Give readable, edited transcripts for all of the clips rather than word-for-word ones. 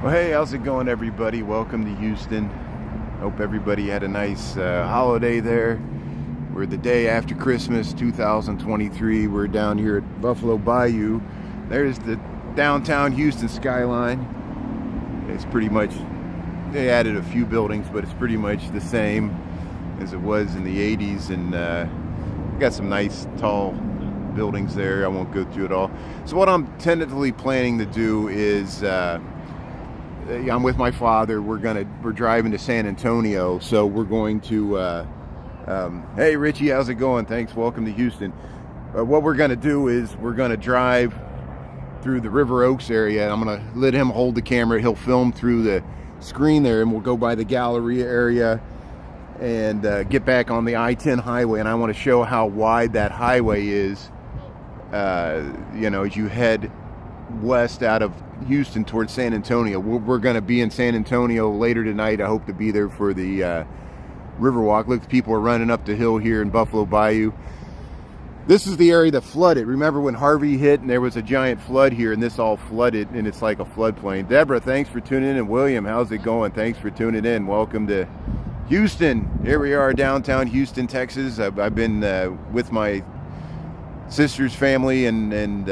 Well, hey, how's it going, everybody? Welcome to Houston. Hope everybody had a nice holiday there. We're the day after Christmas 2023. We're down here at Buffalo Bayou. There's the downtown Houston skyline. It's pretty much, they added a few buildings, but it's pretty much the same as it was in the 80s. And got some nice tall buildings there. I won't go through it all. So what I'm tentatively planning to do is I'm with my father. We're driving to San Antonio, so we're going to hey Richie, how's it going? Thanks, welcome to Houston. What we're gonna do is we're gonna drive through the River Oaks area. I'm gonna let him hold the camera. He'll film through the screen there, and we'll go by the Galleria area and get back on the I-10 highway. And I want to show how wide that highway is, you know, as you head west out of Houston towards San Antonio. We're going to be in San Antonio later tonight. I hope to be there for the Riverwalk. Look, people are running up the hill here in Buffalo Bayou. This is the area that flooded. Remember when Harvey hit and there was a giant flood here, and this all flooded, and it's like a floodplain. Deborah, thanks for tuning in. And William, how's it going? Thanks for tuning in. Welcome to Houston. Here we are, downtown Houston, Texas. I've been with my sister's family and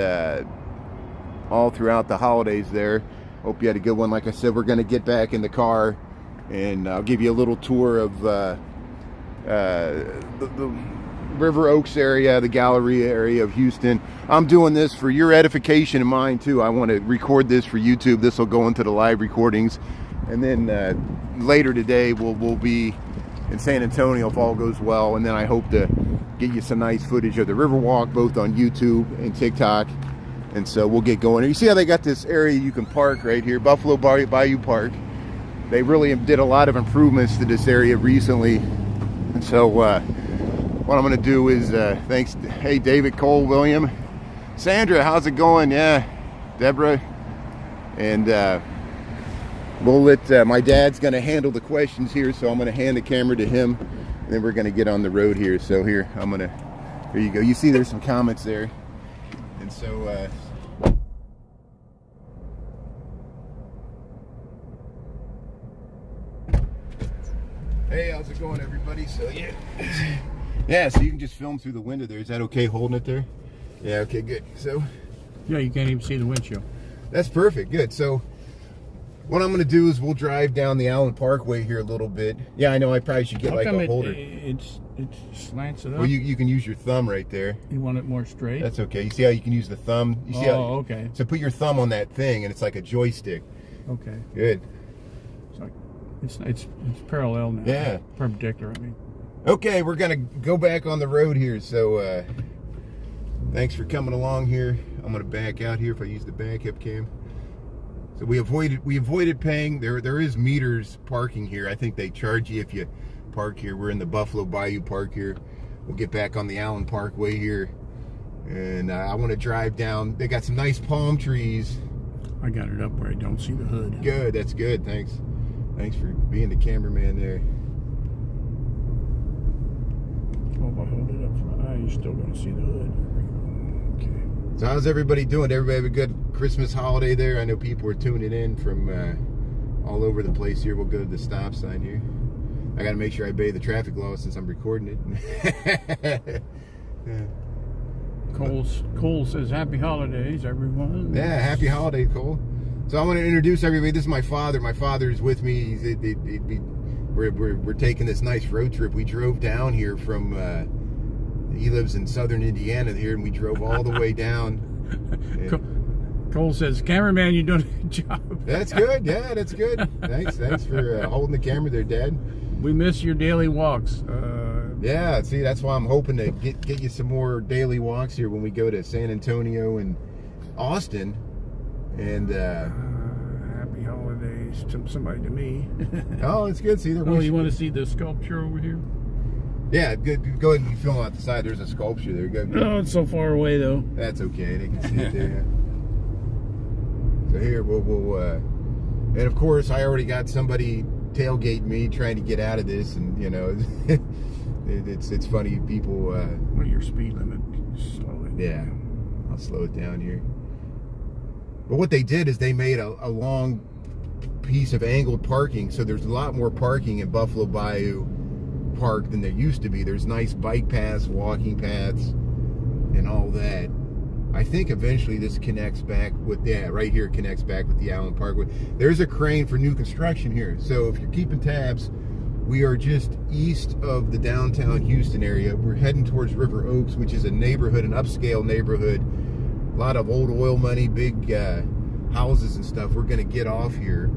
all throughout the holidays there. Hope you had a good one. Like I said, we're going to get back in the car and I'll give you a little tour of the River Oaks area, the Galleria area of Houston. I'm doing this for your edification and mine too. I want to record this for YouTube. This will go into the live recordings, and then later today we'll be in San Antonio if all goes well, and then I hope to get you some nice footage of the Riverwalk both on YouTube and TikTok. And so we'll get going. You see how they got this area you can park right here, Buffalo Bayou Park. They really did a lot of improvements to this area recently. And so what I'm going to do is, thanks, hey, David, Cole, William, Sandra, how's it going? Yeah, Deborah. And we'll let, my dad's going to handle the questions here, so I'm going to hand the camera to him. And then we're going to get on the road here. So here, here you go. You see there's some comments there. And so, hey, how's it going, everybody? So yeah, so you can just film through the window there. Is that okay holding it there? Yeah, okay, good. So yeah, you can't even see the windshield. That's perfect, good. So what I'm going to do is we'll drive down the Allen Parkway here a little bit. Yeah, I know I probably should get like a holder. It slants it up. Well, you can use your thumb right there. You want it more straight? That's okay. You see how you can use the thumb? You see how, okay. So put your thumb on that thing, and it's like a joystick. Okay. Good. It's parallel now. Yeah. Perpendicular, I mean. Okay, we're gonna go back on the road here. So thanks for coming along here. I'm gonna back out here if I use the backup cam. So we avoided paying. There is meters parking here. I think they charge you if you park here. We're in the Buffalo Bayou Park here. We'll get back on the Allen Parkway here, and I want to drive down. They got some nice palm trees. I got it up where I don't see the hood. Good, that's good. Thanks for being the cameraman there. Well, if I hold it up for my eye, you're still going to see the hood. Okay. So how's everybody doing? Did everybody have a good Christmas holiday there? I know people are tuning in from all over the place here. We'll go to the stop sign here. I got to make sure I obey the traffic law since I'm recording it. Yeah. Cole says, happy holidays, everyone. Yeah, happy holiday, Cole. So I want to introduce everybody. This is my father. My father's with me. We're taking this nice road trip. We drove down here from, he lives in southern Indiana here, and we drove all the way down. Cole says, cameraman, you're doing a good job. That's good. Yeah, that's good. Thanks for holding the camera there, Dad. We miss your daily walks. Yeah, see, that's why I'm hoping to get you some more daily walks here when we go to San Antonio and Austin. And happy holidays to somebody, to me. Oh, it's good. See, you want to see the sculpture over here? Yeah, good. Go ahead and film out the side. There's a sculpture there. Go. No, it's so far away though. That's okay. They can see it there. So here we'll and of course I already got somebody tailgate me trying to get out of this, and you know it's funny people. What your speed limit? Slow it. Yeah, I'll slow it down here. But what they did is they made a long piece of angled parking. So there's a lot more parking in Buffalo Bayou Park than there used to be. There's nice bike paths, walking paths, and all that. I think eventually this connects back with, yeah, right here it connects back with the Allen Parkway. There's a crane for new construction here. So if you're keeping tabs, we are just east of the downtown Houston area. We're heading towards River Oaks, which is a neighborhood, an upscale neighborhood. A lot of old oil money, big houses and stuff. We're gonna get off here.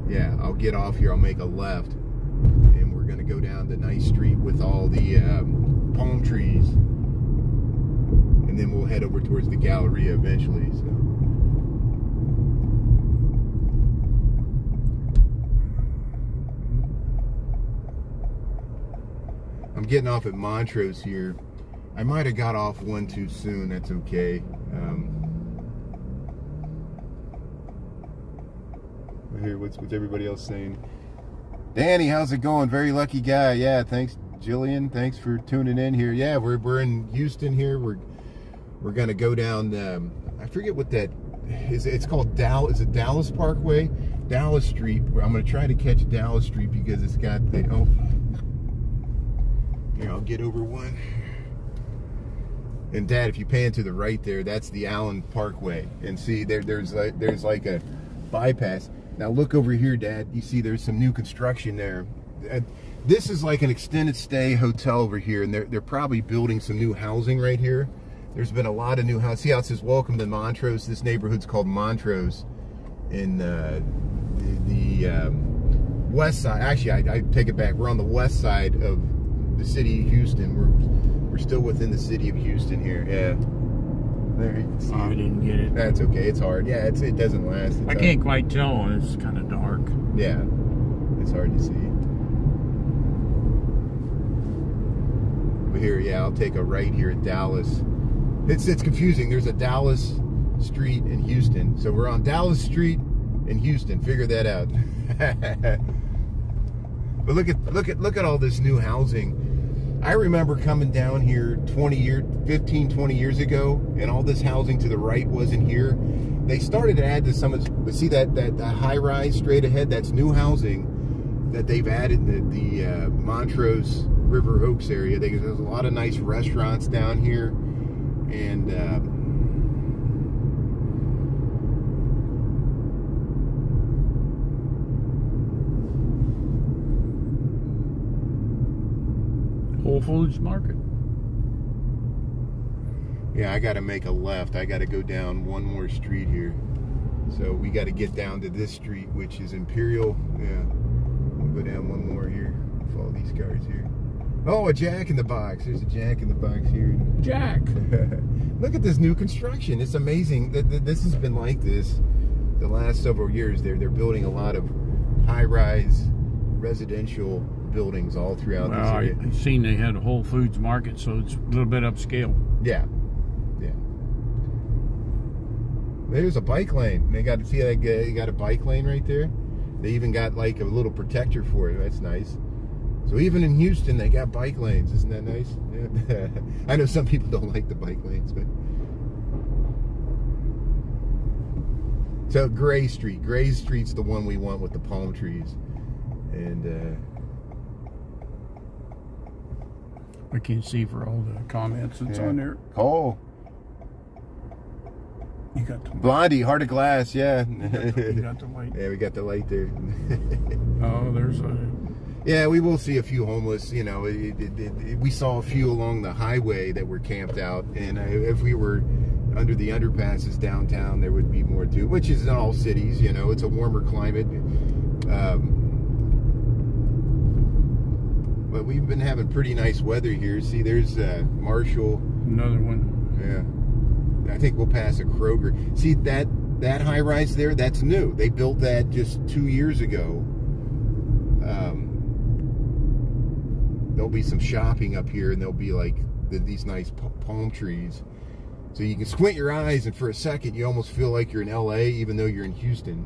Yeah, I'll get off here, I'll make a left. And we're gonna go down the nice street with all the palm trees. And then we'll head over towards the Galleria eventually, so. I'm getting off at Montrose here. I might have got off one too soon. That's okay. Here, what's everybody else saying? Danny, how's it going? Very lucky guy. Yeah, thanks, Jillian. Thanks for tuning in here. Yeah, we're in Houston here. We're gonna go down. I forget what that is. It's called Dallas. Is it Dallas Parkway? Dallas Street. I'm gonna try to catch Dallas Street because it's got the. Oh, here, I'll get over one. And Dad, if you pan to the right there, that's the Allen Parkway. And see, there's like a bypass. Now look over here, Dad. You see there's some new construction there. This is like an extended stay hotel over here, and they're probably building some new housing right here. There's been a lot of new housing. See how it says welcome to Montrose? This neighborhood's called Montrose in the west side. Actually, I take it back. We're on the west side of the city of Houston. We're still within the city of Houston here. Yeah. There you can see. I didn't get it. That's okay. It's hard. Yeah, it doesn't last. I can't quite tell. It's kind of dark. Yeah, it's hard to see. But here, yeah, I'll take a right here at Dallas. It's confusing. There's a Dallas Street in Houston, so we're on Dallas Street in Houston. Figure that out. But look at all this new housing. I remember coming down here 15, 20 years ago, and all this housing to the right wasn't here. They started to add to some of, but see that high rise straight ahead, that's new housing that they've added in the Montrose River Oaks area. There's a lot of nice restaurants down here, and Whole Foods Market. yeah, I got to make a left. I got to go down one more street here. So we got to get down to this street, which is Imperial. Yeah, we'll go down one more here. Follow these cars here. Oh, a Jack in the Box. There's a Jack in the Box here. Jack. Look at this new construction. It's amazing. This has been like this the last several years. They're building a lot of high-rise residential buildings all throughout this area. I've seen they had a Whole Foods Market, so it's a little bit upscale. Yeah, yeah. There's a bike lane. They got to see that you got a bike lane right there. They even got like a little protector for it. That's nice. So even in Houston, they got bike lanes. Isn't that nice? Yeah. I know some people don't like the bike lanes, but so Gray Street. Gray Street's the one we want with the palm trees, and. I can't see for all the comments that's on there. Oh. You got the Blondie, Heart of Glass, yeah. you got the light. Yeah, we got the light there. Oh, there's a... Yeah, we will see a few homeless, you know. We saw a few along the highway that were camped out, and if we were under the underpasses downtown, there would be more too, which is in all cities, you know. It's a warmer climate. But we've been having pretty nice weather here. See, there's Marshall. Another one. Yeah. I think we'll pass a Kroger. See, that high rise there, that's new. They built that just 2 years ago. There'll be some shopping up here, and there'll be like these nice palm trees. So you can squint your eyes, and for a second, you almost feel like you're in LA, even though you're in Houston.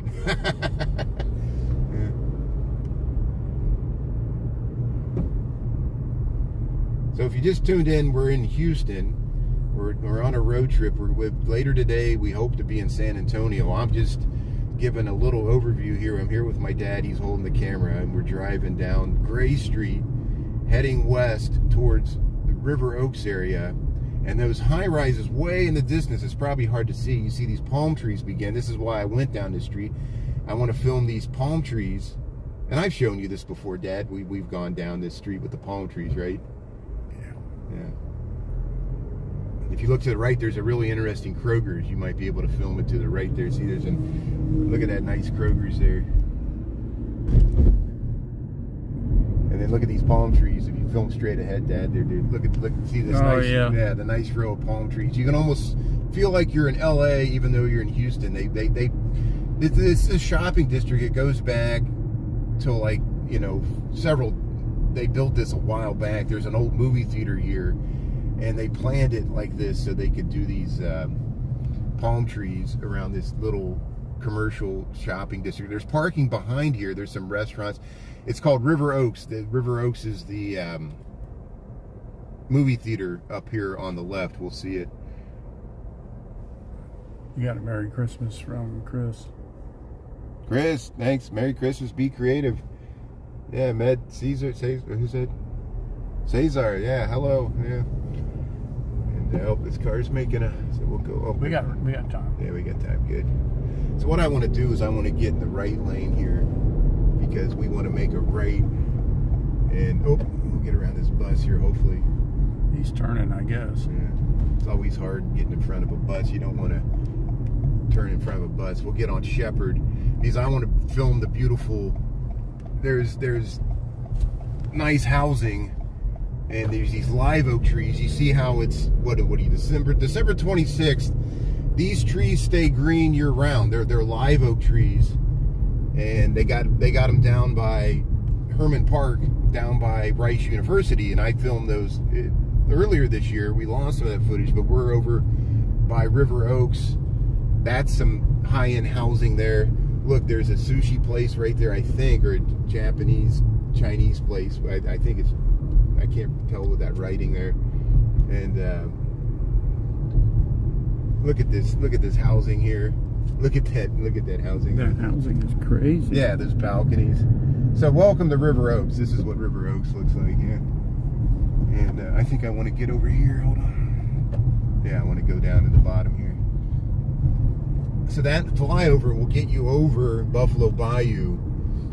So if you just tuned in, we're in Houston. We're on a road trip. Later today, we hope to be in San Antonio. I'm just giving a little overview here. I'm here with my dad. He's holding the camera, and we're driving down Gray Street, heading west towards the River Oaks area. And those high rises way in the distance, it's probably hard to see. You see these palm trees begin. This is why I went down this street. I want to film these palm trees. And I've shown you this before, Dad. We've gone down this street with the palm trees, right? Yeah. If you look to the right, there's a really interesting Kroger's. You might be able to film it to the right there. See, look at that nice Kroger's there. And then look at these palm trees. If you film straight ahead, Dad, look, see this the nice row of palm trees. You can almost feel like you're in LA, even though you're in Houston. It's a shopping district. It goes back to like, they built this a while back. There's an old movie theater here, and they planned it like this so they could do these palm trees around this little commercial shopping district. There's parking behind here. There's some restaurants. It's called River Oaks. The River Oaks is the movie theater up here on the left. We'll see it. You got a Merry Christmas from Chris. Chris, thanks. Merry Christmas. Be creative. Yeah, Med Caesar. Who said? Cesar. Yeah. Hello. Yeah. And this car's making so we'll go. Oh, we got time. Yeah, we got time. Good. So what I want to do is I want to get in the right lane here because we want to make a right. And we'll get around this bus here. Hopefully. He's turning, I guess. Yeah. It's always hard getting in front of a bus. You don't want to turn in front of a bus. We'll get on Shepherd because I want to film the beautiful. There's nice housing, and there's these live oak trees. You see how it's December 26th. These trees stay green year round. They're live oak trees, and they got them down by Herman Park, down by Rice University, and I filmed those earlier this year. We lost some of that footage, but we're over by River Oaks. That's some high-end housing there. Look, there's a sushi place right there, I think, or a Japanese, Chinese place. I think I can't tell with that writing there. And look at this housing here. Look at that housing. That housing is crazy. Yeah, there's balconies. So welcome to River Oaks. This is what River Oaks looks like, yeah. And I think I want to get over here. Hold on. Yeah, I want to go down to the bottom here. So that flyover will get you over Buffalo Bayou.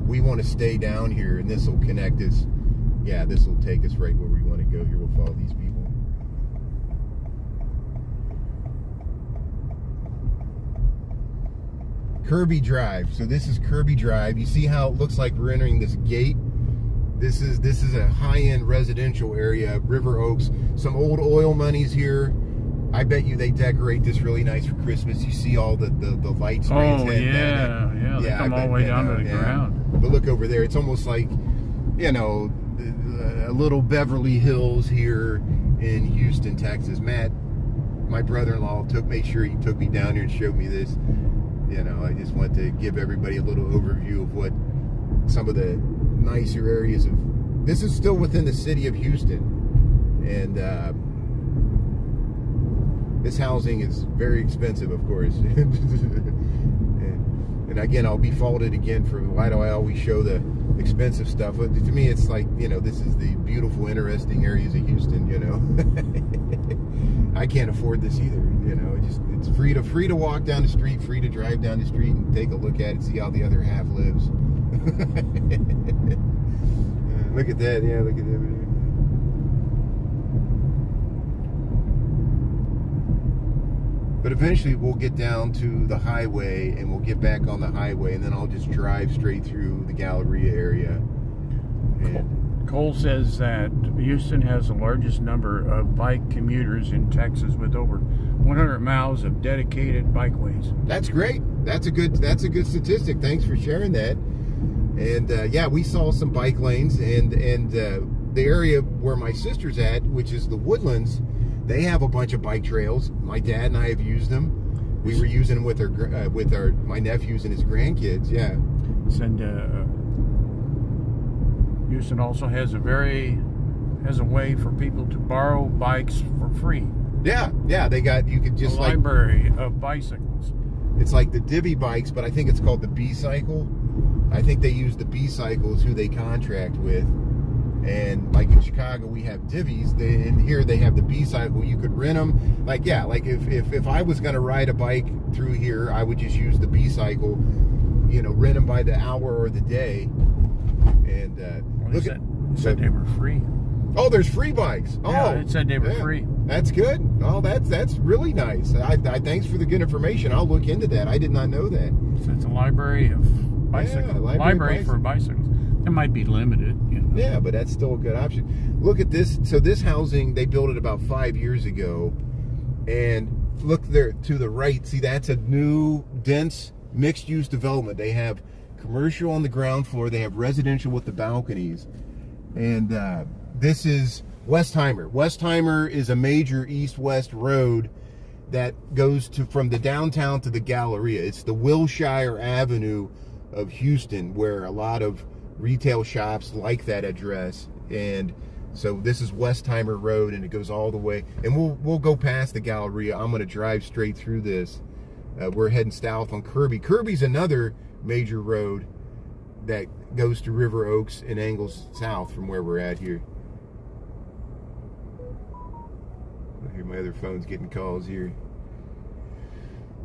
We want to stay down here, and this will connect us. Yeah, this will take us right where we want to go here. We'll follow these people. Kirby Drive. So this is Kirby Drive. You see how it looks like we're entering this gate? This is a high-end residential area, River Oaks. Some old oil monies here. I bet you they decorate this really nice for Christmas. You see all the lights. Oh, yeah. They come all the way down to the ground. But look over there. It's almost like, a little Beverly Hills here in Houston, Texas. Matt, my brother-in-law, made sure he took me down here and showed me this. I just want to give everybody a little overview of what some of the nicer areas of. This is still within the city of Houston, and this housing is very expensive, of course. and again, I'll be faulted again for why do I always show the expensive stuff. But to me, it's like, this is the beautiful, interesting areas of Houston, I can't afford this either, it's free to walk down the street, free to drive down the street and take a look at it, see how the other half lives. Look at that, yeah, look at that. But eventually we'll get down to the highway and we'll get back on the highway, and then I'll just drive straight through the Galleria area. Cole says that Houston has the largest number of bike commuters in Texas with over 100 miles of dedicated bikeways. That's great. That's a good statistic. Thanks for sharing that. And yeah, we saw some bike lanes, and the area where my sister's at, which is the Woodlands, they have a bunch of bike trails. My dad and I have used them. We were using them with my nephews and his grandkids. Yeah. Houston also has a way for people to borrow bikes for free. Yeah. You could just library of bicycles. It's like the Divvy bikes, but I think it's called the B-Cycle. I think they use the B-Cycle is who they contract with. And like in Chicago, we have Divvies. And here they have the B-Cycle. You could rent them. Like, yeah, like if I was going to ride a bike through here, I would just use the B-Cycle, you know, rent them by the hour or the day. And look at... It said they were free. Oh, there's free bikes. Yeah, it said they were free. That's good. Oh, that's really nice. I thanks for the good information. I'll look into that. I did not know that. So it's a library of bicycles. Yeah, library for bicycles. It might be limited, you know. Yeah, but that's still a good option. Look at this. So this housing, they built it about 5 years ago. And look there to the right. See, that's a new, dense, mixed-use development. They have commercial on the ground floor. They have residential with the balconies. And this is Westheimer. Westheimer is a major east-west road that goes from the downtown to the Galleria. It's the Wilshire Avenue of Houston, where a lot of retail shops like that address. And so this is Westheimer Road, and it goes all the way. And we'll go past the Galleria. I'm going to drive straight through this. We're heading south on Kirby. Kirby's another major road that goes to River Oaks and angles south from where we're at here. I hear my other phone's getting calls here.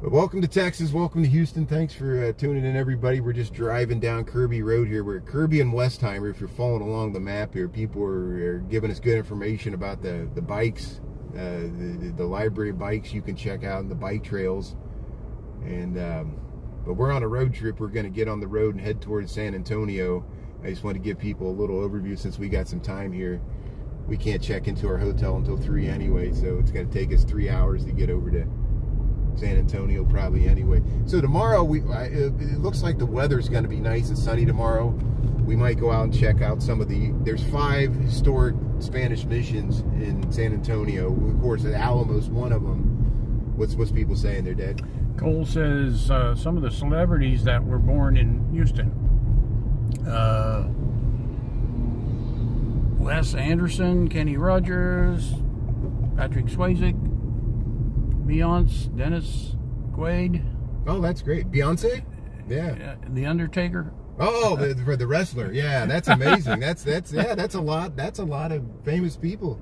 But welcome to Texas. Welcome to Houston. Thanks for tuning in, everybody. We're just driving down Kirby Road here. We're at Kirby and Westheimer. If you're following along the map here, people are giving us good information about the bikes, the library bikes you can check out, and the bike trails. And but we're on a road trip. We're going to get on the road and head towards San Antonio. I just want to give people a little overview since we got some time here. We can't check into our hotel until 3 anyway, so it's going to take us 3 hours to get over to San Antonio probably anyway. So tomorrow, it looks like the weather's going to be nice and sunny tomorrow. We might go out and check out some of there's 5 historic Spanish missions in San Antonio. Of course, Alamo's one of them. What's people saying there, Dad? Cole says some of the celebrities that were born in Houston. Wes Anderson, Kenny Rogers, Patrick Swayze, Beyonce, Dennis Quaid. Oh, that's great. Beyonce? Yeah. The Undertaker. Oh, for the wrestler. Yeah, that's amazing. That's a lot. That's a lot of famous people.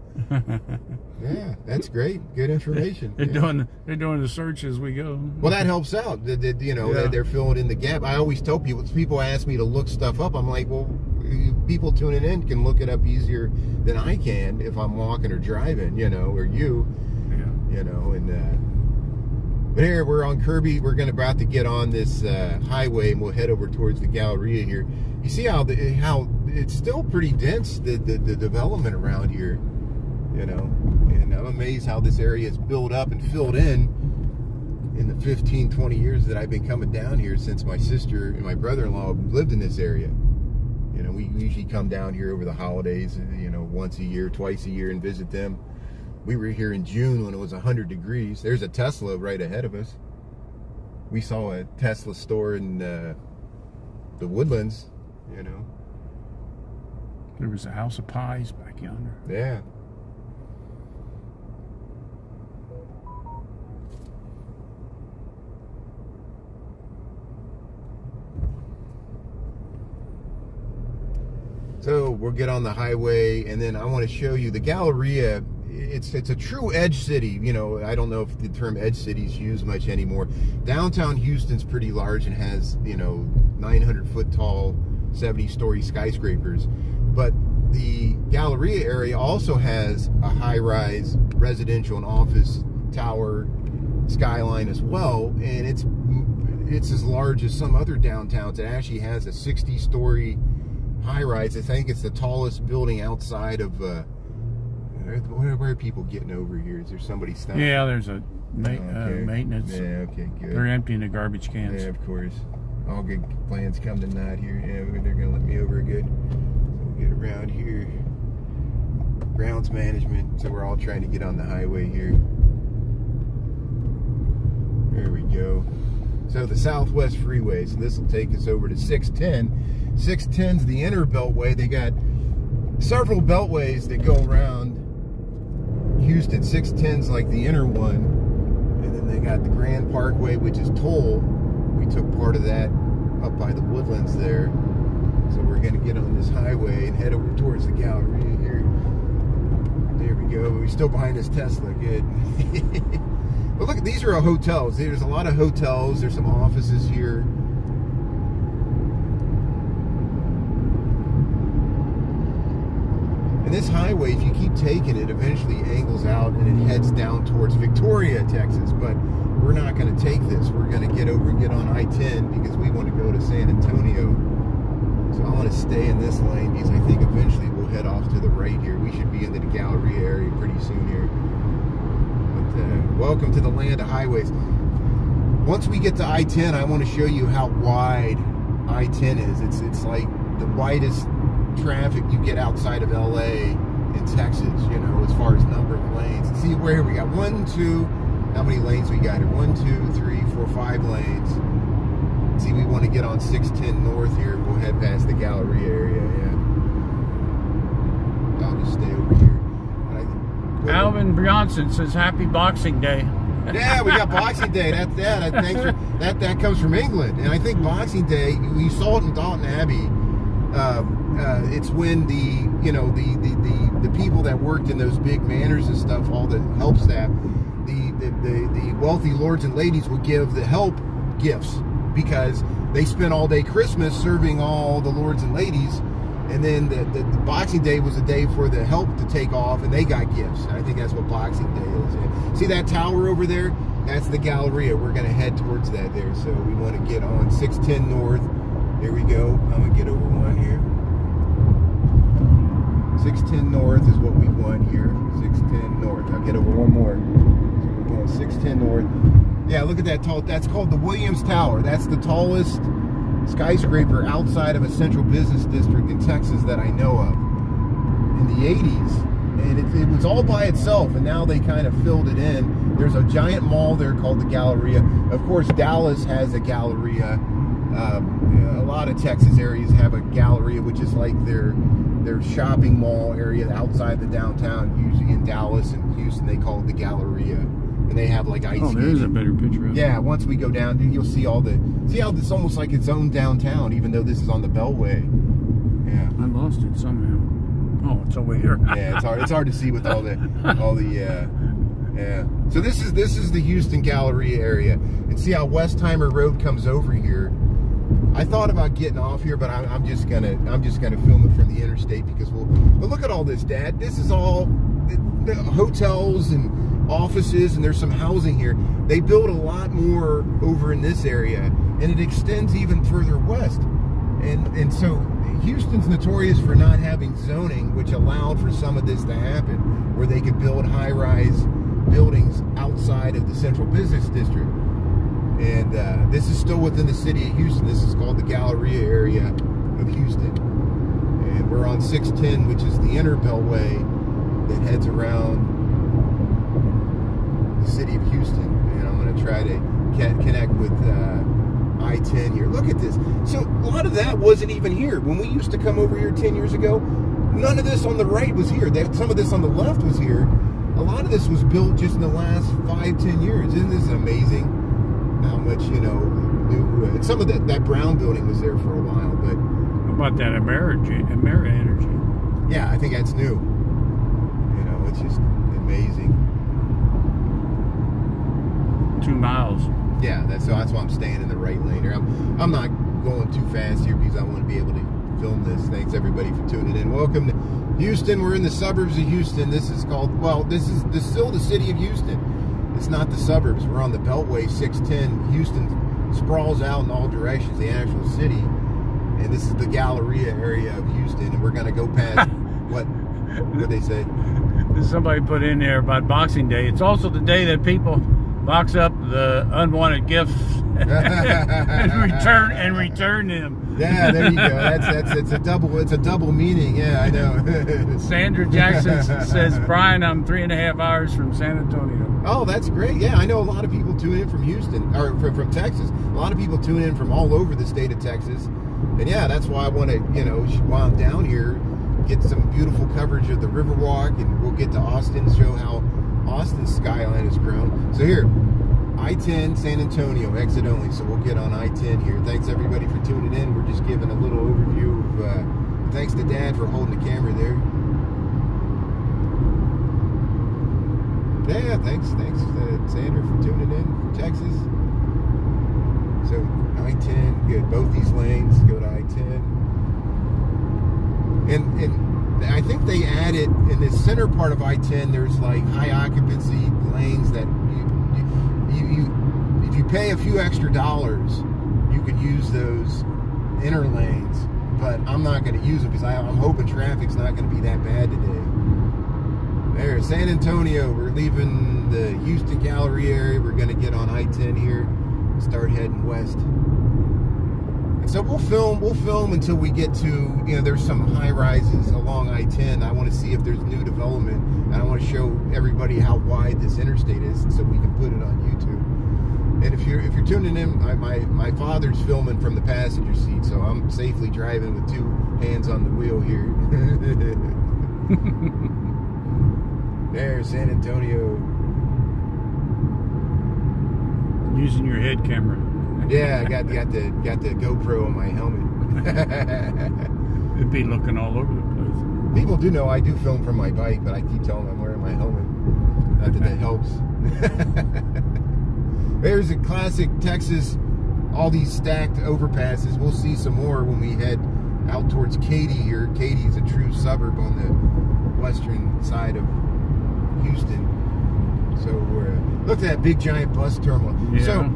Yeah, that's great. Good information. They're doing the search as we go. Well, that helps out. They're filling in the gap. I always tell people ask me to look stuff up. I'm like, well, people tuning in can look it up easier than I can if I'm walking or driving, or you. Yeah. But here we're on Kirby. We're about to get on this highway, and we'll head over towards the Galleria here. You see how it's still pretty dense, the development around here, And I'm amazed how this area is built up and filled in the 15, 20 years that I've been coming down here, since my sister and my brother-in-law lived in this area. We usually come down here over the holidays, once a year, twice a year, and visit them. We were here in June when it was 100 degrees. There's a Tesla right ahead of us. We saw a Tesla store in the Woodlands, There was a House of Pies back yonder. Yeah. So we'll get on the highway, and then I want to show you the Galleria. It's a true edge city. I don't know if the term edge city is used much anymore. Downtown Houston's pretty large and has 900-foot tall, 70-story skyscrapers. But the Galleria area also has a high-rise residential and office tower skyline as well, and it's as large as some other downtowns. It actually has a 60-story high-rise. I think it's the tallest building outside of where are people getting over here? Is there somebody stopping? Yeah, there's a maintenance. Yeah, okay, good. They're emptying the garbage cans. Yeah, of course. All good plans come to naught here. Yeah, they're going to let me over good. So we'll get around here. Grounds management. So we're all trying to get on the highway here. There we go. So the Southwest Freeway. So this will take us over to 610. 610's the inner beltway. They got several beltways that go around Houston. 610's like the inner one, and And then they got the Grand Parkway, which is toll. We took part of that up by the Woodlands there. So we're going to get on this highway and head over towards the Galleria here. There we go. We're still behind this Tesla. Good. But look, these are all hotels. There's a lot of hotels. There's some offices here. And this highway, if you keep taking it, eventually angles out and it heads down towards Victoria, Texas. But we're not going to take this. We're going to get over and get on I-10 because we want to go to San Antonio. So I want to stay in this lane because I think eventually we'll head off to the right here. We should be into the Galleria area pretty soon here. But welcome to the land of highways. Once we get to I-10, I want to show you how wide I-10 is. It's like the widest traffic you get outside of LA in Texas, you know, as far as number of lanes. See where we got 1, 2, how many lanes we got here? 1, 2, 3, 4, 5 lanes. See, we want to get on 610 north here. We'll head past the Galleria area. Yeah, I'll just stay over here. Alvin Bronson says Happy Boxing Day. Yeah, we got Boxing Day. Thanks for that comes from England, and I think Boxing Day, we saw it in Downton Abbey. It's when the people that worked in those big manors and stuff, all the help staff, the wealthy lords and ladies would give the help gifts because they spent all day Christmas serving all the lords and ladies, and then the Boxing Day was a day for the help to take off, and they got gifts. And I think that's what Boxing Day is. And see that tower over there? That's the Galleria. We're going to head towards that there. So we want to get on 610 north. Here we go. I'm going to get over one here. 610 north is what we want here. 610 north. I'll get over one more. So we're going 610 north. Yeah, look at that tall. That's called the Williams Tower. That's the tallest skyscraper outside of a central business district in Texas that I know of. In the 80s. And it was all by itself, and now they kind of filled it in. There's a giant mall there called the Galleria. Of course, Dallas has a Galleria. A lot of Texas areas have a Galleria, which is like their shopping mall area outside the downtown. Usually in Dallas and Houston, they call it the Galleria, and they have like ice. Oh, there's a better picture of it. Yeah, once we go down, you'll see all the. See how it's almost like its own downtown, even though this is on the Beltway. Yeah. I lost it somehow. Oh, it's over here. Yeah, it's hard to see with all the yeah. So this is the Houston Galleria area, and see how Westheimer Road comes over here. I thought about getting off here, but I'm just gonna film it from the interstate because but look at all this, Dad. This is all the hotels and offices, and there's some housing here. They build a lot more over in this area, and it extends even further west. And so Houston's notorious for not having zoning, which allowed for some of this to happen, where they could build high-rise buildings outside of the central business district. And this is still within the city of Houston. This is called the Galleria area of Houston. And we're on 610, which is the inner beltway that heads around the city of Houston. And I'm going to try to connect with I-10 here. Look at this. So a lot of that wasn't even here. When we used to come over here 10 years ago, none of this on the right was here. Some of this on the left was here. A lot of this was built just in the last 5-10 years. Isn't this amazing? How much, new, and some of that brown building was there for a while, but how about that America Energy? Yeah, I think that's new. It's just amazing. 2 miles. Yeah, that's why I'm staying in the right lane here. I'm not going too fast here because I want to be able to film this. Thanks everybody for tuning in. Welcome to Houston. We're in the suburbs of Houston. This is still the city of Houston. It's not the suburbs. We're on the Beltway 610. Houston sprawls out in all directions, the actual city. And this is the Galleria area of Houston. And we're going to go past what did they say? Somebody put in there about Boxing Day. It's also the day that people box up the unwanted gifts and return them. Yeah, there you go. It's a double meaning. Yeah, I know. Sandra Jackson says, Brian, I'm 3.5 hours from San Antonio. Oh, that's great. Yeah, I know a lot of people tune in from Houston, or from Texas. A lot of people tune in from all over the state of Texas. And yeah, that's why I want to, while I'm down here, get some beautiful coverage of the Riverwalk, and we'll get to Austin, show how Austin's skyline has grown. So here, I-10 San Antonio, exit only, so we'll get on I-10 here. Thanks everybody for tuning in. We're just giving a little overview of, thanks to Dad for holding the camera there. Yeah, thanks Sandra for tuning in from Texas. So I-10, good. Both these lanes go to I-10. And I think they added in the center part of I-10, there's like high occupancy lanes that if you pay a few extra dollars, you can use those inner lanes. But I'm not going to use them because I'm hoping traffic's not going to be that bad today. There, San Antonio. We're leaving the Houston Galleria area. We're going to get on I-10 here, start heading west. And so we'll film until we get to, there's some high rises along I-10. I want to see if there's new development, and I want to show everybody how wide this interstate is, so we can put it on YouTube. And if you're tuning in, my father's filming from the passenger seat, so I'm safely driving with two hands on the wheel here. There's San Antonio. Using your head camera. Yeah, I got the GoPro on my helmet. It'd be looking all over the place. People do know I do film from my bike, but I keep telling them I'm wearing my helmet. Not that that helps. There's a classic Texas, all these stacked overpasses. We'll see some more when we head out towards Katy here. Katy is a true suburb on the western side of Houston. So look at that big giant bus terminal. Yeah. So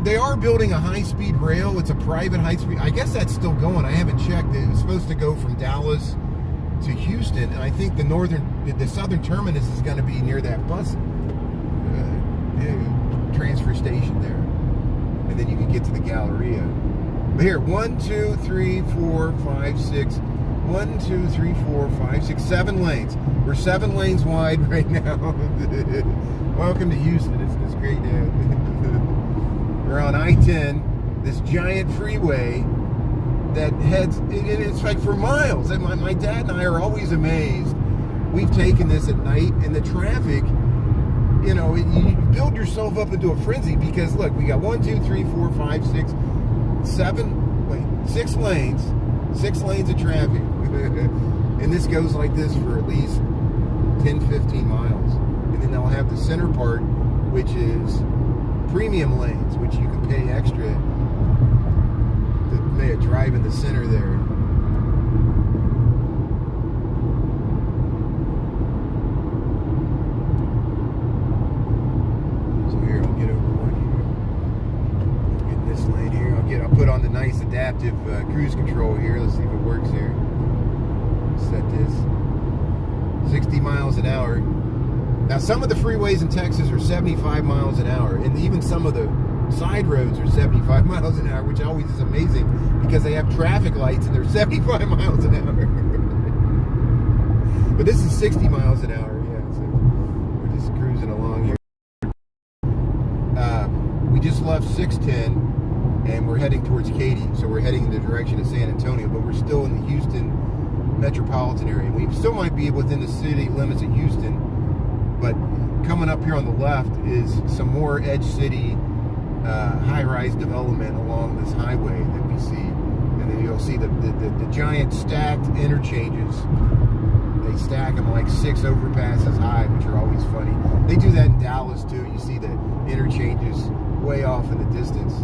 they are building a high-speed rail. It's a private high-speed. I guess that's still going. I haven't checked. It was supposed to go from Dallas to Houston, and I think the southern terminus is going to be near that bus transfer station there, and then you can get to the Galleria. But here, 1, 2, 3, 4, 5, 6. 1, 2, 3, 4, 5, 6, 7 lanes. We're 7 lanes wide right now. Welcome to Houston. It's great. We're on I-10, this giant freeway that heads, and it's like for miles. And my dad and I are always amazed. We've taken this at night, and the traffic, you build yourself up into a frenzy because look, we got 1, 2, 3, 4, 5, 6, 6 lanes. 6 lanes of traffic. And this goes like this for at least 10, 15 miles. And then they'll have the center part, which is premium lanes, which you can pay extra to drive in the center there. So here, I'll get over one here. Get this lane here. I'll put on the nice adaptive cruise control here. Let's see if it works here. Set this 60 miles an hour. Now some of the freeways in Texas are 75 miles an hour, and even some of the side roads are 75 miles an hour, which always is amazing because they have traffic lights and they're 75 miles an hour. But this is 60 miles an hour. Yeah, so we're just cruising along here. We just left 610 and we're heading towards Katy, so we're heading in the direction of San Antonio, but we're still in the Houston metropolitan area. We still might be within the city limits of Houston, but coming up here on the left is some more edge city high-rise development along this highway that we see. And then you'll see the giant stacked interchanges. They stack them like 6 overpasses high, which are always funny. They do that in Dallas too. You see the interchanges way off in the distance.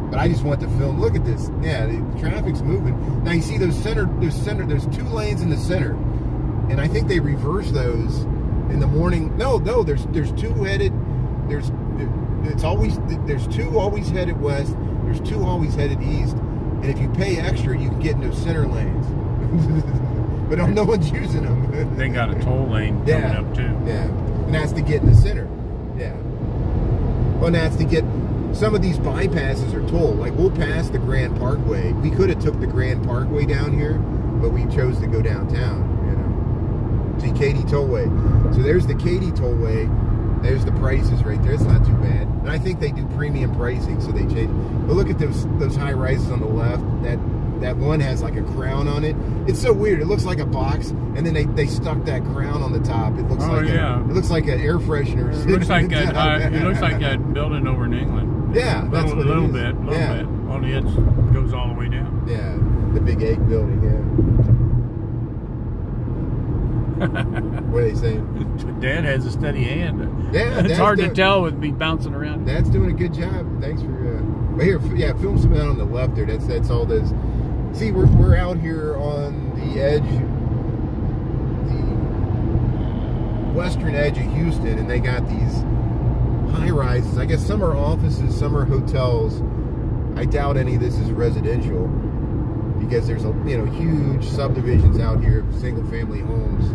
But I just want to film. Look at this. Yeah, the traffic's moving. Now you see there's 2 lanes in the center, and I think they reverse those in the morning. No, there's 2 headed. There's 2 always headed west. There's 2 always headed east. And if you pay extra, you can get in those center lanes. But no one's using them. They got a toll lane coming up too. Yeah, and that's to get in the center. Yeah. Well, and that's to get. Some of these bypasses are tolled. Like we'll pass the Grand Parkway. We could have took the Grand Parkway down here, but we chose to go downtown. See Katy Tollway. So there's the Katy Tollway. There's the prices right there. It's not too bad. And I think they do premium pricing, so they change. But look at those high rises on the left. That that one has like a crown on it. It's so weird. It looks like a box, and then they stuck that crown on the top. It looks it looks like an air freshener. It looks like that building over in England. Yeah, that's what it is. A little bit. Only it goes all the way down. Yeah, the big egg building. Yeah. What are they saying? Dad has a steady hand. Yeah, it's hard to tell with me bouncing around. Dad's doing a good job. Thanks for. But here, yeah, film some out on the left there. That's all this. See, we're out here on the edge, the western edge of Houston, and they got these high rises. I guess some are offices, some are hotels. I doubt any of this is residential, because there's huge subdivisions out here of single family homes.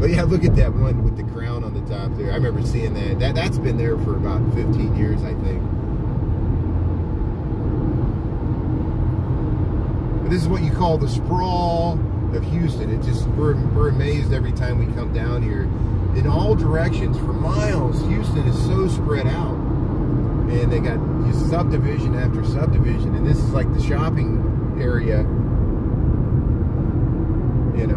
But yeah, look at that one with the crown on the top there. I remember seeing that. That's been there for about 15 years, I think. But this is what you call the sprawl of Houston. It just we're amazed every time we come down here. In all directions for miles, Houston is so spread out. And they got just subdivision after subdivision. And this is like the shopping area.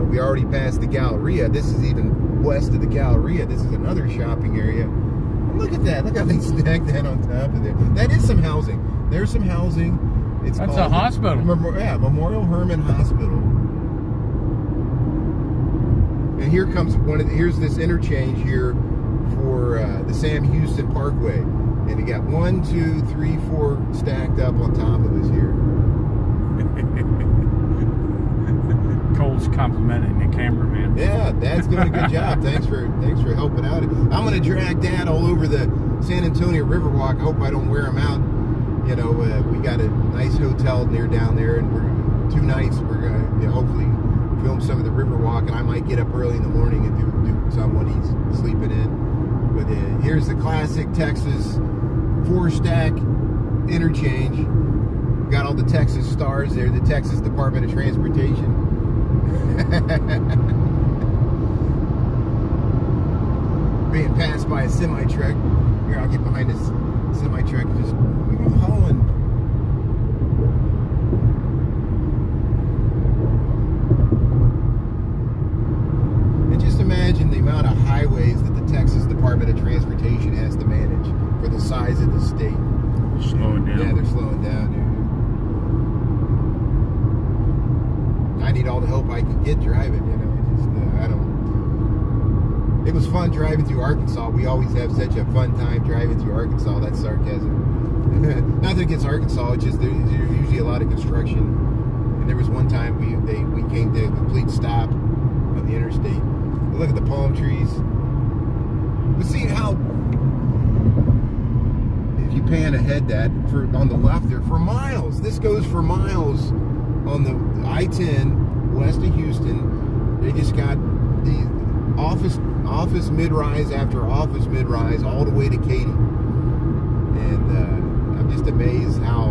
We already passed the Galleria. This is even west of the Galleria. This is another shopping area. And look at that. Look how they stacked that on top of there. That is some housing. There's some housing. That's a hospital. Memorial Hermann Hospital. And here comes here's this interchange here for the Sam Houston Parkway. And you got 1, 2, 3, 4 stacked up on top of us here. Cole's complimenting the cameraman. Yeah, Dad's doing a good job. Thanks for helping out. I'm gonna drag Dad all over the San Antonio Riverwalk. I hope I don't wear him out. We got a nice hotel near down there, and we're 2 nights. We're gonna hopefully film some of the Riverwalk, and I might get up early in the morning and do some when he's sleeping in. But here's the classic Texas 4-stack interchange. Got all the Texas stars there, the Texas Department of Transportation. Being passed by a semi-truck. Here, I'll get behind this semi-truck and just hauling. And just imagine the amount of highways that the Texas Department of Transportation has to manage for the size of the state. They're slowing down. Yeah, they're slowing down, dude. I need all the help I can get driving, It was fun driving through Arkansas. We always have such a fun time driving through Arkansas. That's sarcasm. Nothing against Arkansas. It's just there's usually a lot of construction. And there was one time we came to a complete stop on the interstate. But look at the palm trees. But see how if you pan ahead on the left there for miles. This goes for miles on the I-10 west of Houston. They just got the office mid-rise after office mid-rise all the way to Katy. And I'm just amazed how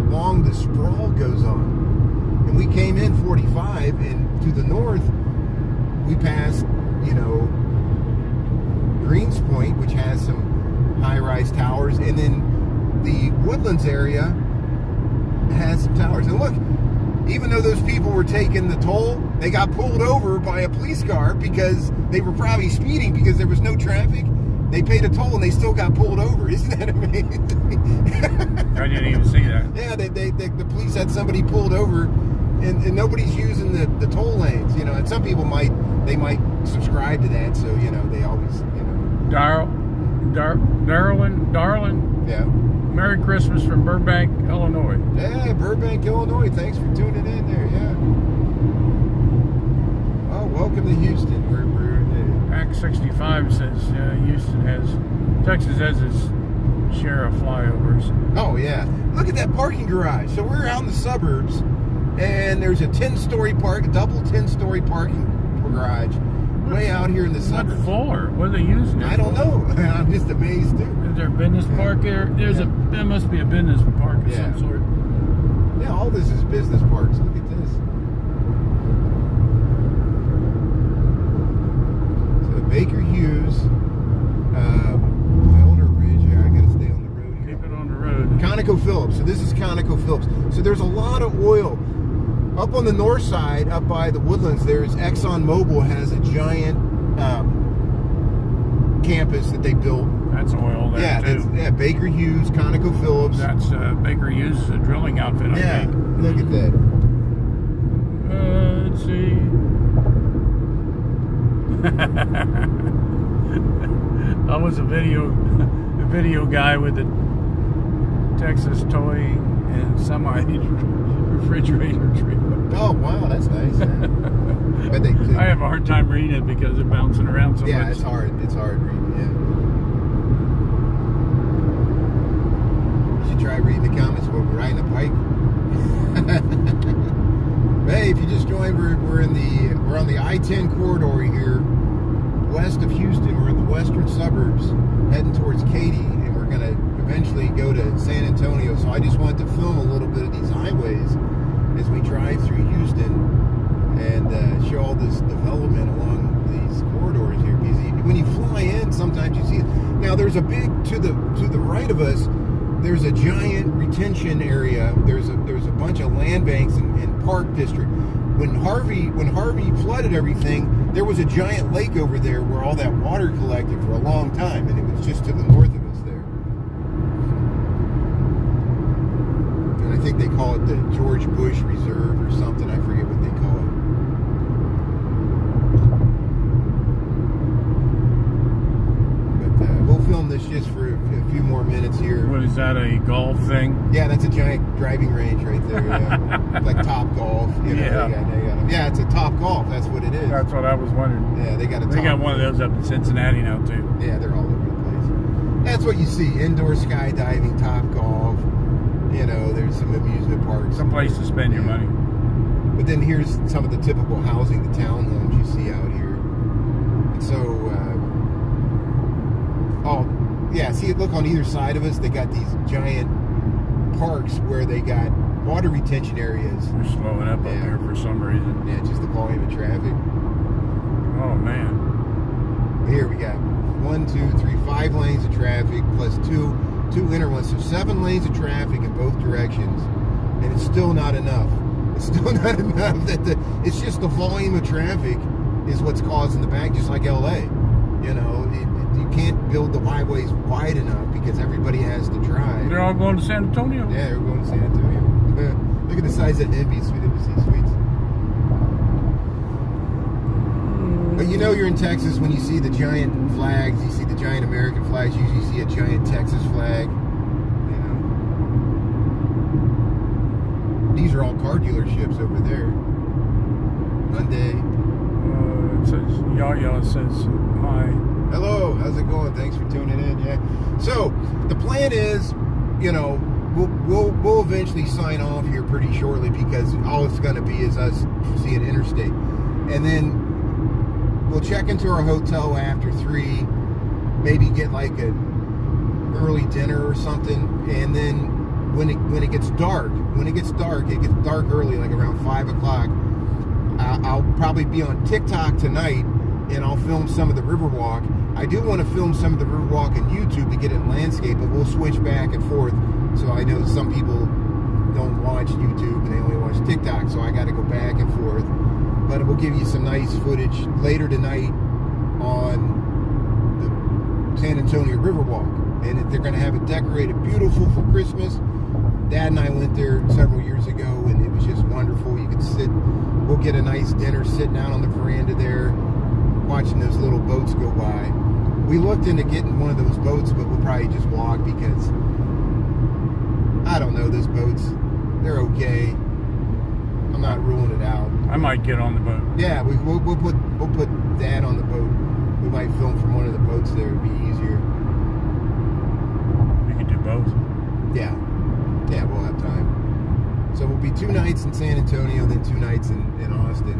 long the sprawl goes on. And we came in 45, and to the north we passed Greens Point, which has some high-rise towers, and then the Woodlands area has some towers. And look, even though those people were taking the toll, they got pulled over by a police car because they were probably speeding because there was no traffic. They paid a toll and they still got pulled over. Isn't that amazing? I didn't even see that. Yeah, the police had somebody pulled over, and nobody's using the toll lanes. And some people might subscribe to that, so they always Darling. Yeah. Merry Christmas from Burbank, Illinois. Yeah, Burbank, Illinois. Thanks for tuning in there. Yeah. Oh, welcome to Houston. We're Act 65 says Texas has its share of flyovers. Oh yeah, look at that parking garage. So we're out in the suburbs, and there's a double 10-story parking garage way out here in the suburbs. What for? What are they using it I don't know. I'm just amazed too. Is there a business park there? There must be a business park of some sort. Yeah, all this is business parks. Look at this. So Baker Hughes, Elder Ridge. Here, I gotta stay on the road here. Keep it on the road. Conoco ConocoPhillips. So this is ConocoPhillips. So there's a lot of oil. Up on the north side, up by the Woodlands, there's ExxonMobil has a giant campus that they built. That's oil there too. Yeah, Baker Hughes, ConocoPhillips. That's Baker Hughes is a drilling outfit, I think. Look at that. Let's see. I was a video guy with the Texas toy and semi refrigerator treatment. Oh wow, that's nice. But I have a hard time reading it because it's bouncing around so much. Yeah, it's hard. It's hard reading. Yeah. You should try reading the comments while we're riding a bike. Hey, if you just joined, we're on the I-10 corridor here, west of Houston. We're in the western suburbs, heading towards Katy, and we're gonna eventually go to San Antonio. So I just wanted to film a little bit of these highways as we drive through Houston and show all this development along these corridors here. Because when you fly in, sometimes you see it. Now there's a big to the right of us. There's a giant retention area. There's a bunch of land banks and park district. When Harvey flooded everything, there was a giant lake over there where all that water collected for a long time, and it was just to the north of us there. And I think they call it the George Bush Reserve or something. I forget what they call it. But we'll film this just for a few more minutes here. What is that, a golf thing? Yeah, that's a giant driving range right there. Yeah. Like Top Golf. You know, Yeah. Yeah, it's a Top Golf. That's what it is. That's what I was wondering. Yeah, they got They got one of those up in Cincinnati now too. Yeah, they're all over the place. That's what you see. Indoor skydiving, Top Golf. You know, there's some amusement parks. Some place to spend your money. But then here's some of the typical housing, the townhomes you see out here. And so, see, look on either side of us, they got these giant parks where they got water retention areas. They're slowing up here for some reason. Yeah, just the volume of traffic. Oh man. Here we got 5 lanes of traffic plus two inner ones, so 7 lanes of traffic in both directions, and it's still not enough. It's still not enough. It's just the volume of traffic is what's causing the back, just like LA. You know, you can't build the highways wide enough because everybody has to drive. They're all going to San Antonio. Yeah, they're going to San Antonio. Look at the size of Embassy Suites. But you know you're in Texas when you see the giant flags, you see the giant American flags, you usually see a giant Texas flag. You know. These are all car dealerships over there. Hyundai. It says Yaya says hi. Hello, how's it going? Thanks for tuning in. Yeah. So the plan is, you know, we'll eventually sign off here pretty shortly because all it's going to be is us seeing interstate, and then we'll check into our hotel after 3, maybe get like a early dinner or something, and then when it gets dark, it gets dark early, like around 5 o'clock. I'll probably be on TikTok tonight, and I'll film some of the Riverwalk. I do want to film some of the Riverwalk on YouTube to get it in landscape, but we'll switch back and forth. So I know some people don't watch YouTube and they only watch TikTok, so I got to go back and forth. But we'll give you some nice footage later tonight on the San Antonio Riverwalk. And they're going to have it decorated beautiful for Christmas. Dad and I went there several years ago, and it was just wonderful. You could sit, we'll get a nice dinner sitting out on the veranda there, watching those little boats go by. We looked into getting one of those boats, but we'll probably just walk because, I don't know, those boats, they're okay. I'm not ruling it out. I might get on the boat. Yeah, we'll put Dad on the boat. We might film from one of the boats there. It'd be easier. You can do both. Yeah, we'll have time. So we'll be 2 nights in San Antonio, then 2 nights in Austin,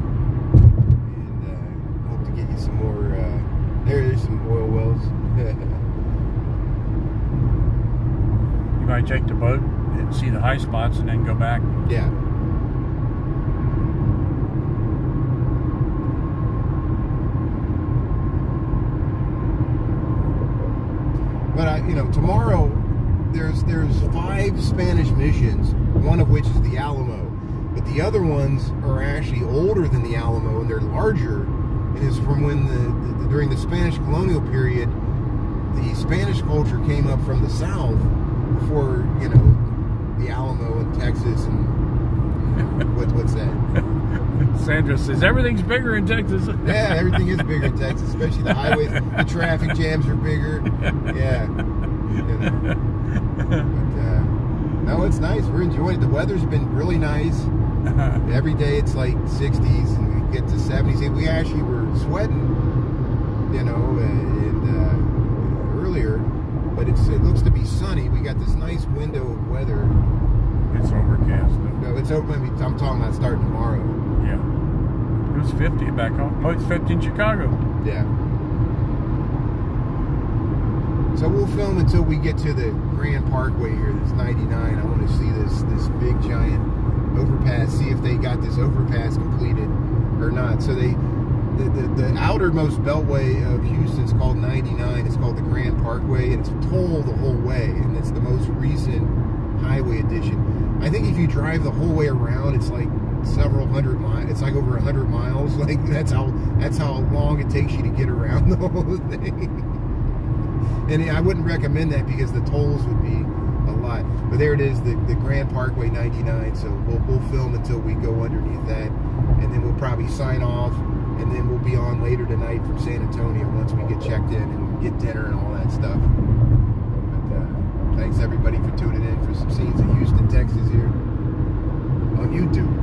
and hope to get you some more. There's some oil wells. You might take the boat and see the high spots, and then go back. Yeah. But tomorrow there's 5 Spanish missions, one of which is the Alamo, but the other ones are actually older than the Alamo, and they're larger. It is from when during the Spanish colonial period, the Spanish culture came up from the south before, you know, the Alamo in Texas and what's that? Sandra says everything's bigger in Texas. Yeah, everything is bigger in Texas, especially the highways. The traffic jams are bigger. Yeah. You know. But, no, it's nice. We're enjoying it. The weather's been really nice. Every day it's like 60s and we get to 70s. We actually were sweating, you know, earlier, but it looks to be sunny. We got this nice window of weather. It's overcast though. No, it's open. I'm talking about starting tomorrow. Yeah. It was 50 back home. Oh, it's 50 in Chicago. Yeah. So we'll film until we get to the Grand Parkway here. That's 99. I want to see this big giant overpass. See if they got this overpass completed or not. So the outermost beltway of Houston's called 99. It's called the Grand Parkway, and it's toll the whole way, and it's the most recent highway addition. I think if you drive the whole way around, it's like several hundred miles. It's like over 100 miles. Like that's how long it takes you to get around the whole thing. And I wouldn't recommend that because the tolls would be a lot. But there it is, the Grand Parkway 99. So we'll film until we go underneath that, and then we'll probably sign off, and then we'll be on later tonight from San Antonio once we get checked in and get dinner and all that stuff. But thanks everybody for tuning in for some scenes of Houston, Texas here on YouTube.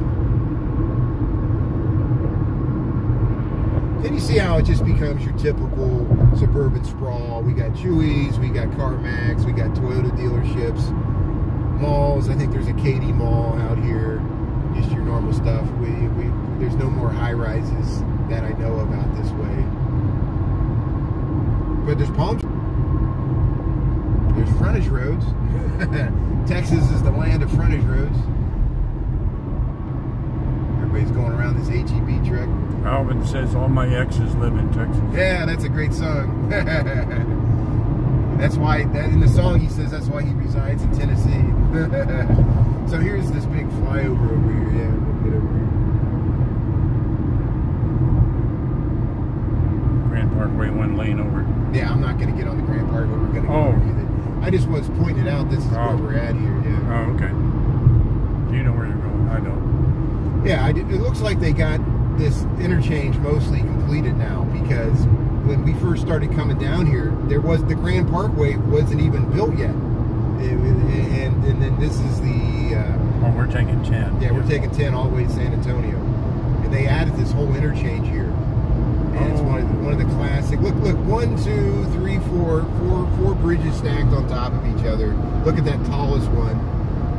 Then you see how it just becomes your typical suburban sprawl. We got Chewy's, we got CarMax, we got Toyota dealerships, malls. I think there's a Katy mall out here. Just your normal stuff. There's no more high rises that I know of out this way. But there's there's frontage roads. Texas is the land of frontage roads. Everybody's going around this HEB truck. Alvin says all my exes live in Texas. Yeah, that's a great song. That's why, in the song he says that's why he resides in Tennessee. So here's this big flyover over here. Yeah, we'll get over here. Grand Parkway, 1 lane over. Yeah, I'm not going to get on the Grand Parkway. We're going to go over it. I just was pointing it out. This is where we're at here. Yeah. Oh, okay. You know where you're going. I don't. Yeah, it looks like they got this interchange mostly completed now, because when we first started coming down here, the Grand Parkway wasn't even built yet, and then this is the we're taking 10. Yeah, we're taking 10 all the way to San Antonio, and they added this whole interchange here, and it's one of the classic. Look, 1, 2, 3, 4 bridges stacked on top of each other. Look at that tallest one,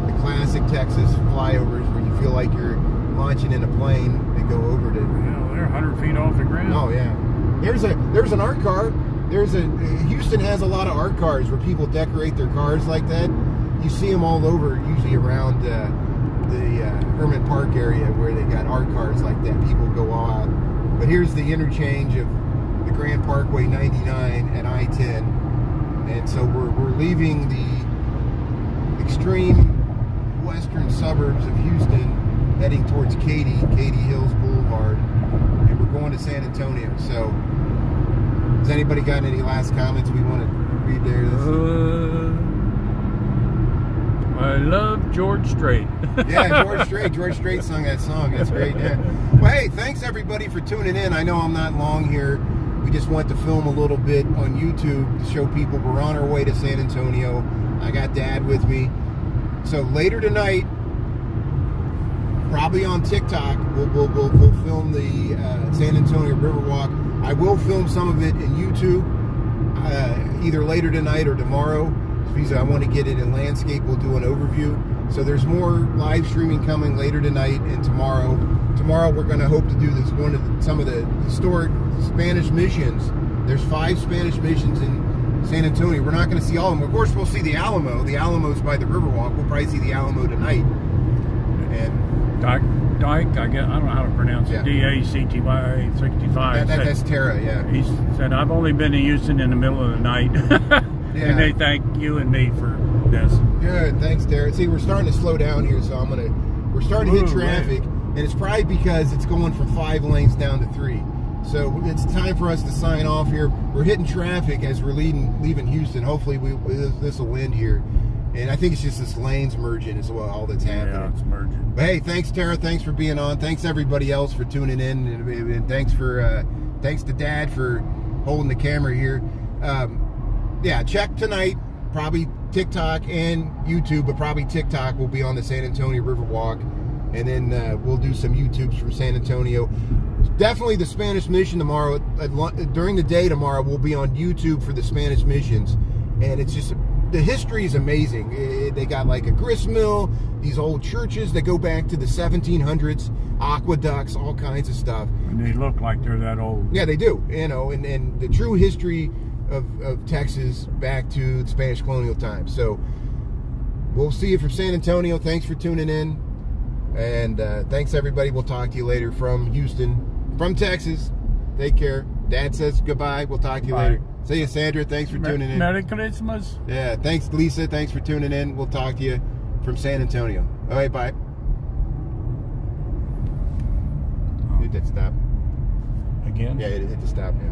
the classic Texas flyovers where you feel like you're launching in a plane and go over to. Yeah, they're 100 feet off the ground. Oh yeah, there's an art car. Houston has a lot of art cars where people decorate their cars like that. You see them all over, usually around the Herman Park area where they got art cars like that. People go all out. But here's the interchange of the Grand Parkway 99 at I-10, and so we're leaving the extreme western suburbs of Houston, heading towards Katy Hills Boulevard, and we're going to San Antonio. So, has anybody got any last comments we want to read there? I love George Strait. Yeah, George Strait sung that song. That's great. Yeah. Well, hey, thanks everybody for tuning in. I know I'm not long here. We just want to film a little bit on YouTube to show people we're on our way to San Antonio. I got Dad with me. So later tonight, probably on TikTok, we'll film the San Antonio Riverwalk. I will film some of it in YouTube, either later tonight or tomorrow, because I want to get it in landscape. We'll do an overview. So there's more live streaming coming later tonight and tomorrow. Tomorrow we're going to hope to do some of the historic Spanish missions. There's 5 Spanish missions in San Antonio. We're not going to see all of them. Of course, we'll see the Alamo. The Alamo's by the Riverwalk. We'll probably see the Alamo tonight. And Dyke, I don't know how to pronounce it. DACTY 65. That's Tara, yeah. He said, I've only been to Houston in the middle of the night. Yeah. And they thank you and me for Des? Good, thanks, Derek. See, we're starting to slow down here, so we're starting to hit traffic, and it's probably because it's going from 5 lanes down to 3. So it's time for us to sign off here. We're hitting traffic as we're leaving Houston. Hopefully this will end here. And I think it's just this lanes merging is all that's happening. Yeah, it's merging. But hey, thanks, Tara. Thanks for being on. Thanks everybody else for tuning in, and thanks to Dad for holding the camera here. Yeah, check tonight. Probably TikTok and YouTube, but probably TikTok will be on the San Antonio Riverwalk, and then we'll do some YouTubes from San Antonio. Definitely the Spanish Mission tomorrow. During the day tomorrow, we'll be on YouTube for the Spanish Missions, and it's just. The history is amazing. They got like a grist mill, these old churches that go back to the 1700s, aqueducts, all kinds of stuff. And they look like they're that old. Yeah, they do. You know, and the true history of Texas back to the Spanish colonial times. So we'll see you from San Antonio. Thanks for tuning in. And thanks, everybody. We'll talk to you later from Houston, from Texas. Take care. Dad says goodbye. We'll talk to you later. See you, Sandra. Thanks for tuning in. Merry Christmas. Yeah, thanks, Lisa. Thanks for tuning in. We'll talk to you from San Antonio. All right, bye. Hit that stop. Again? Yeah, hit the stop now.